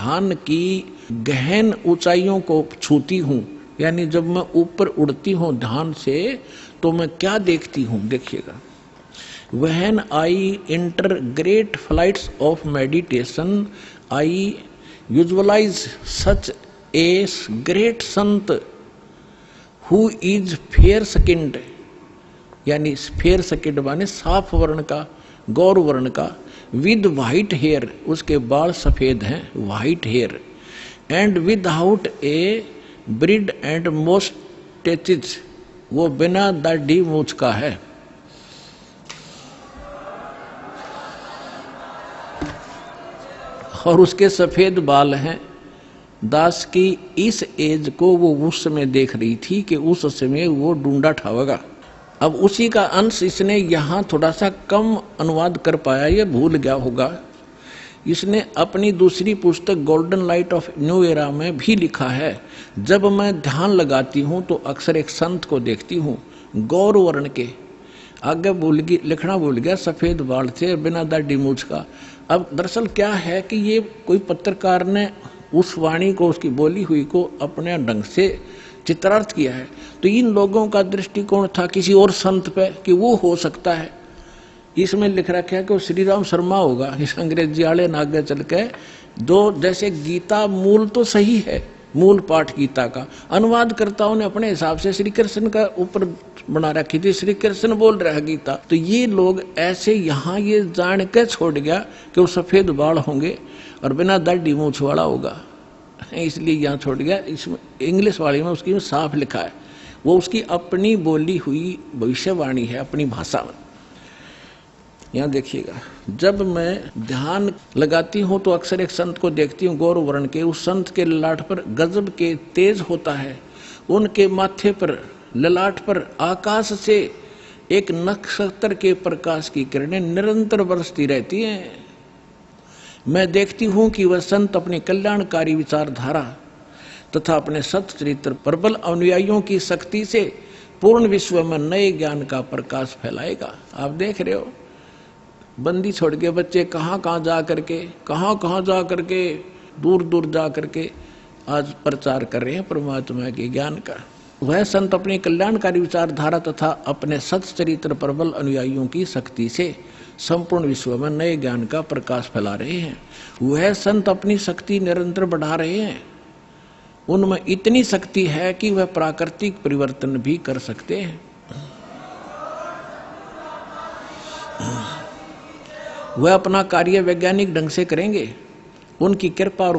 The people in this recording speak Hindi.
ध्यान की गहन ऊंचाइयों को छूती हूँ, यानी जब मैं ऊपर उड़ती हूँ ध्यान से तो मैं क्या देखती हूँ, देखिएगा। When I enter great flights of meditation, I visualize such a great sant who is fair skinned, यानी फेयर skinned माने साफ वर्ण का, गौर वर्ण का, with white hair, उसके बाल सफेद हैं, white hair, and without a beard and mustaches, वो बिना दाढ़ी मूछ का है। और उसके सफेद बाल हैं। दास की इस एज को वो उस समय देख रही थी कि उस समय वो ढूंढा ठावेगा। अब उसी का अंश इसने यहाँ थोड़ा सा कम अनुवाद कर पाया, ये भूल गया होगा। इसने अपनी दूसरी पुस्तक golden light of new era में भी लिखा है, जब मैं ध्यान लगाती हूँ तो अक्सर एक संत को देखती हूँ, गौर वर्ण के, आगे लिखना भूल गया, सफेद बाल थे, बिना दाढ़ी मूछ का। अब दरअसल क्या है कि ये कोई पत्रकार ने उस वाणी को, उसकी बोली हुई को अपने ढंग से चित्रार्थ किया है। तो इन लोगों का दृष्टिकोण था किसी और संत पे कि वो हो सकता है। इसमें लिख रखा है कि वो श्री राम शर्मा होगा। इस अंग्रेजी वाले ने आगे चल के दो, जैसे गीता मूल तो सही है, मूल पाठ गीता का, अनुवादकर्ताओं ने अपने हिसाब से श्री कृष्ण का ऊपर बना रखी थी, श्री कृष्ण बोल रहा है गीता। तो ये लोग ऐसे यहाँ ये जान के छोड़ गया कि वो सफेद बाल होंगे और बिना दाढ़ी मूछ वाला होगा, इसलिए यहाँ छोड़ गया। इसमें इंग्लिश वाली में उसकी साफ लिखा है, वो उसकी अपनी बोली हुई भविष्यवाणी है, अपनी भाषा में। यहाँ देखिएगा, जब मैं ध्यान लगाती हूँ तो अक्सर एक संत को देखती हूँ, गौर वर्ण के। उस संत के ललाट पर गजब के तेज होता है, उनके माथे पर, ललाट पर आकाश से एक नक्षत्र के प्रकाश की किरणें निरंतर बरसती रहती हैं। मैं देखती हूँ कि वह संत अपनी कल्याणकारी विचारधारा तथा अपने सच्चरित्र प्रबल अनुयायियों की शक्ति से पूर्ण विश्व में नए ज्ञान का प्रकाश फैलाएगा। आप देख रहे हो, बंदी छोड़ के बच्चे कहाँ जा करके दूर दूर जा करके आज प्रचार कर रहे हैं परमात्मा के ज्ञान का। वह संत अपनी कल्याणकारी विचारधारा तथा अपने सच्चरित्र प्रबल अनुयायियों की शक्ति से संपूर्ण विश्व में नए ज्ञान का प्रकाश फैला रहे हैं। वह संत अपनी शक्ति निरंतर बढ़ा रहे हैं। उनमें इतनी शक्ति है कि वह प्राकृतिक परिवर्तन भी कर सकते हैं। वह अपना कार्य वैज्ञानिक ढंग से करेंगे। उनकी कृपा और